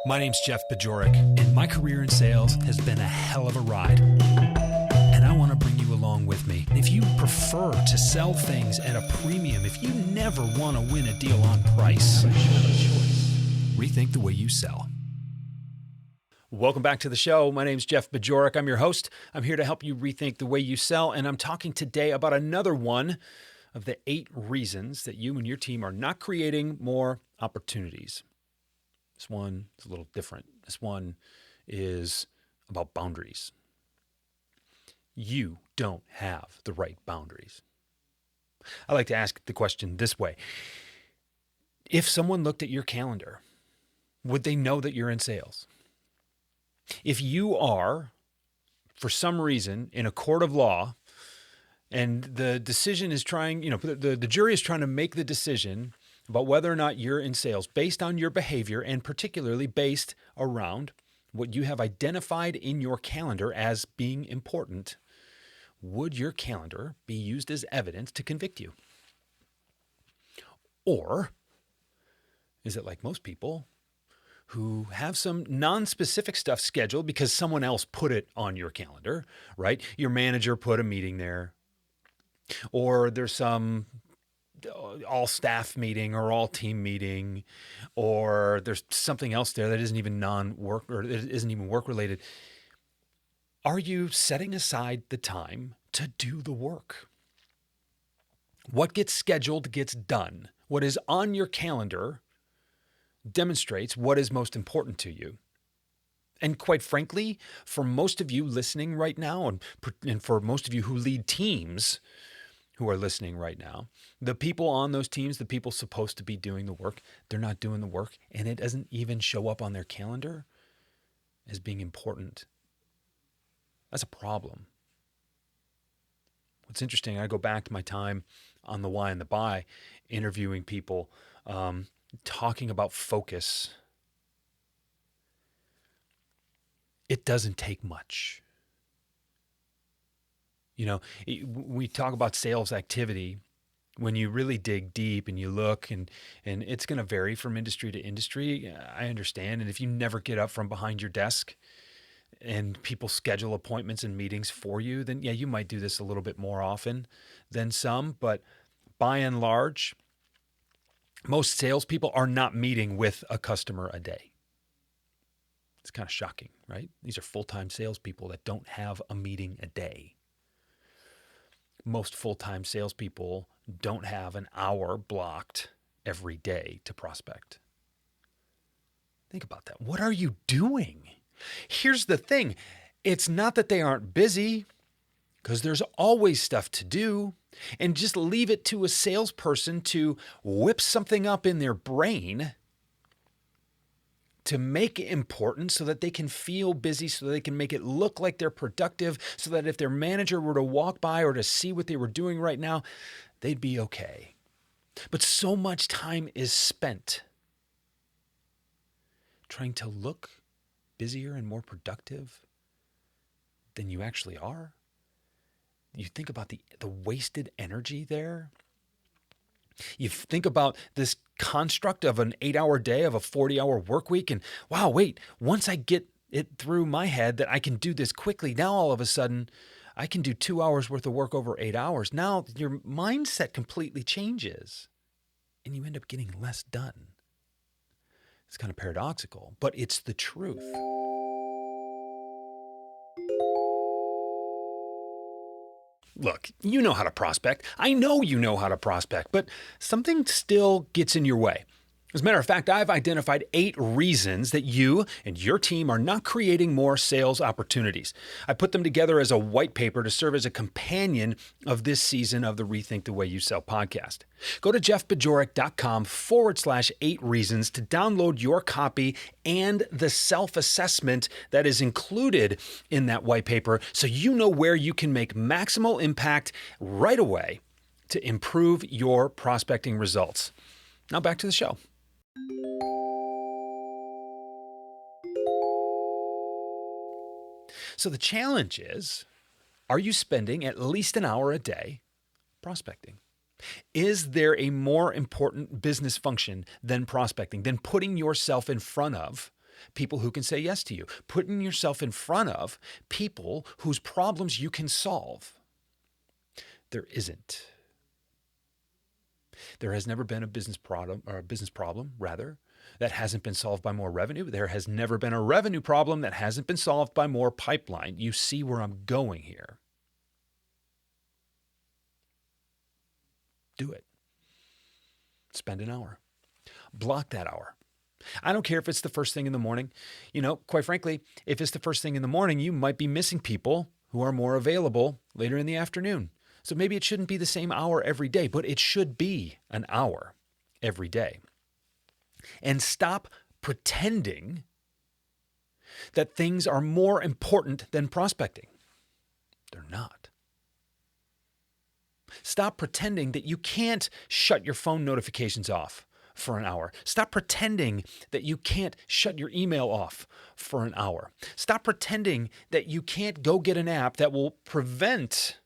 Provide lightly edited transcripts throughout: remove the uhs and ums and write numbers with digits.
My name's Jeff Bajorek, and my career in sales has been a hell of a ride. And I want to bring you along with me. If you prefer to sell things at a premium, if you never want to win a deal on price, rethink the way you sell. Welcome back to the show. My name's Jeff Bajorek. I'm your host. I'm here to help you rethink the way you sell, and I'm talking today about another one of the 8 reasons that you and your team are not creating more opportunities. This one is a little different. This one is about boundaries. You don't have the right boundaries. I like to ask the question this way. If someone looked at your calendar, would they know that you're in sales? If you are, for some reason, in a court of law, and the decision is trying, the jury is trying to make the decision about whether or not you're in sales based on your behavior, and particularly based around what you have identified in your calendar as being important, would your calendar be used as evidence to convict you? Or is it like most people who have some non-specific stuff scheduled because someone else put it on your calendar, right? Your manager put a meeting there, or there's some all staff meeting or all team meeting, or there's something else there that isn't even non-work or it isn't even work related. Are you setting aside the time to do the work? What gets scheduled gets done. What is on your calendar demonstrates what is most important to you. And quite frankly, for most of you listening right now, and for most of you who lead teams who are listening right now, the people on those teams, the people supposed to be doing the work, they're not doing the work, and it doesn't even show up on their calendar as being important. That's a problem. What's interesting, I go back to my time on the Why and the Buy, interviewing people, talking about focus. It doesn't take much. We talk about sales activity. When you really dig deep and you look, and it's going to vary from industry to industry, I understand. And if you never get up from behind your desk and people schedule appointments and meetings for you, then yeah, you might do this a little bit more often than some. But by and large, most salespeople are not meeting with a customer a day. It's kind of shocking, right? These are full-time salespeople that don't have a meeting a day. Most full-time salespeople don't have an hour blocked every day to prospect. Think about that. What are you doing? Here's the thing. It's not that they aren't busy, because there's always stuff to do. And just leave it to a salesperson to whip something up in their brain to make it important so that they can feel busy, so they can make it look like they're productive, so that if their manager were to walk by or to see what they were doing right now, they'd be okay. But so much time is spent trying to look busier and more productive than you actually are. You think about the wasted energy there. You think about this construct of an 8-hour day, of a 40-hour work week, and wow, wait, once I get it through my head that I can do this quickly, now all of a sudden I can do 2 hours worth of work over 8 hours. Now your mindset completely changes and you end up getting less done. It's kind of paradoxical, but it's the truth. Look, you know how to prospect. I know you know how to prospect, but something still gets in your way. As a matter of fact, I've identified 8 reasons that you and your team are not creating more sales opportunities. I put them together as a white paper to serve as a companion of this season of the Rethink the Way You Sell podcast. Go to jeffbajorek.com/8 reasons to download your copy and the self-assessment that is included in that white paper so you know where you can make maximal impact right away to improve your prospecting results. Now back to the show. So the challenge is, are you spending at least an hour a day prospecting? Is there a more important business function than prospecting, than putting yourself in front of people who can say yes to you, putting yourself in front of people whose problems you can solve. There isn't. There has never been a business problem, that hasn't been solved by more revenue. There has never been a revenue problem that hasn't been solved by more pipeline. You see where I'm going here. Do it. Spend an hour. Block that hour. I don't care if it's the first thing in the morning. Quite frankly, if it's the first thing in the morning, you might be missing people who are more available later in the afternoon. So maybe it shouldn't be the same hour every day, but it should be an hour every day. And stop pretending that things are more important than prospecting. They're not. Stop pretending that you can't shut your phone notifications off for an hour. Stop pretending that you can't shut your email off for an hour. Stop pretending that you can't go get an app that will prevent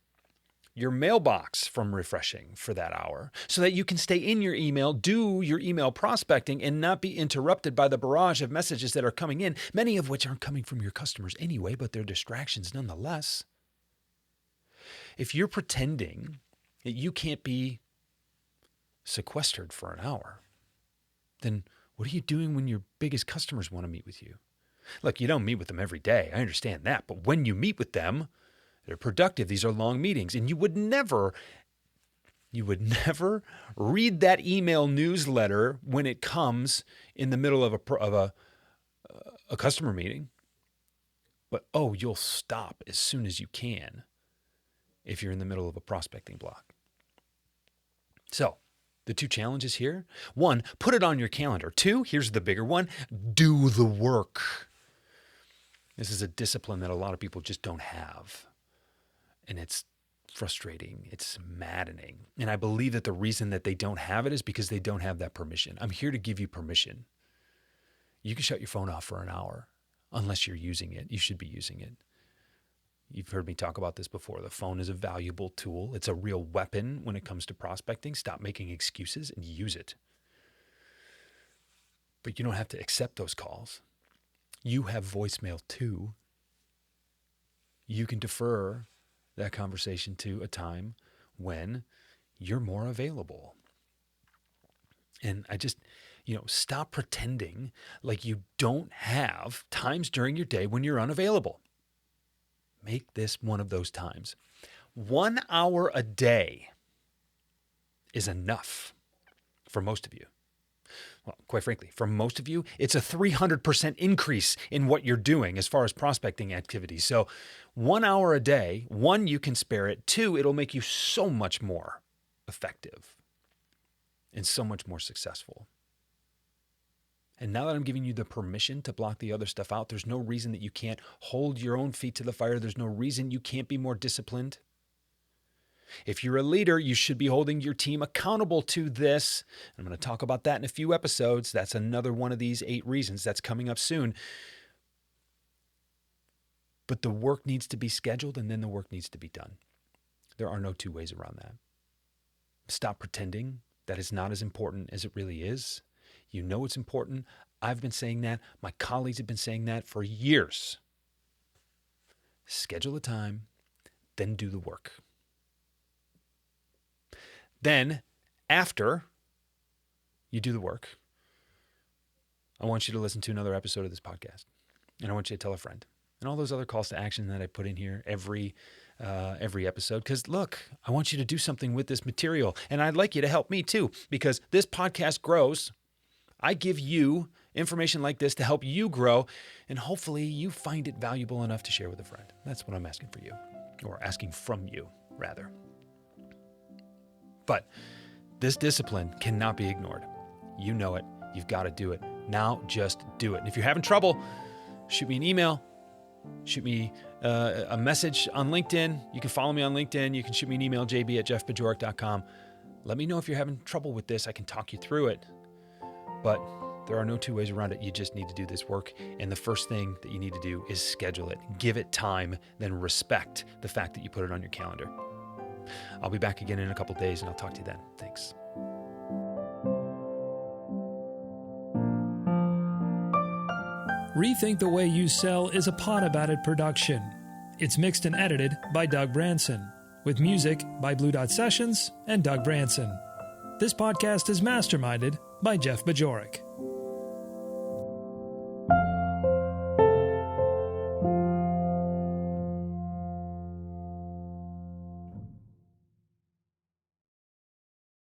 your mailbox from refreshing for that hour so that you can stay in your email, do your email prospecting, and not be interrupted by the barrage of messages that are coming in, many of which aren't coming from your customers anyway, but they're distractions nonetheless. If you're pretending that you can't be sequestered for an hour, then what are you doing when your biggest customers want to meet with you? Look, you don't meet with them every day. I understand that. But when you meet with them, they're productive. These are long meetings. And you would never read that email newsletter when it comes in the middle of a customer meeting. But, you'll stop as soon as you can if you're in the middle of a prospecting block. So, the two challenges here. 1, put it on your calendar. 2, here's the bigger one, do the work. This is a discipline that a lot of people just don't have. And it's frustrating. It's maddening. And I believe that the reason that they don't have it is because they don't have that permission. I'm here to give you permission. You can shut your phone off for an hour unless you're using it. You should be using it. You've heard me talk about this before. The phone is a valuable tool. It's a real weapon when it comes to prospecting. Stop making excuses and use it. But you don't have to accept those calls. You have voicemail too. You can defer that conversation to a time when you're more available. And I just, stop pretending like you don't have times during your day when you're unavailable. Make this one of those times. 1 hour a day is enough for most of you. Well, quite frankly, for most of you, it's a 300% increase in what you're doing as far as prospecting activities. So 1 hour a day, 1, you can spare it. 2, it'll make you so much more effective and so much more successful. And now that I'm giving you the permission to block the other stuff out, there's no reason that you can't hold your own feet to the fire. There's no reason you can't be more disciplined. If you're a leader, you should be holding your team accountable to this. I'm going to talk about that in a few episodes. That's another one of these 8 reasons that's coming up soon. But the work needs to be scheduled and then the work needs to be done. There are no two ways around that. Stop pretending that it's not as important as it really is. You know it's important. I've been saying that. My colleagues have been saying that for years. Schedule a time, then do the work. Then, after you do the work, I want you to listen to another episode of this podcast. And I want you to tell a friend. And all those other calls to action that I put in here every episode. Because look, I want you to do something with this material. And I'd like you to help me too. Because this podcast grows. I give you information like this to help you grow. And hopefully you find it valuable enough to share with a friend. That's what I'm asking for you. Or asking from you, rather. But this discipline cannot be ignored. You know it. You've got to do it. Now just do it. And if you're having trouble, shoot me an email. Shoot me a message on LinkedIn. You can follow me on LinkedIn. You can shoot me an email, jb@jeffbajorek.com. Let me know if you're having trouble with this. I can talk you through it. But there are no two ways around it. You just need to do this work. And the first thing that you need to do is schedule it. Give it time, then respect the fact that you put it on your calendar. I'll be back again in a couple days, and I'll talk to you then. Thanks. Rethink the Way You Sell is a Pod About It production. It's mixed and edited by Doug Branson, with music by Blue Dot Sessions and Doug Branson. This podcast is masterminded by Jeff Bajorek.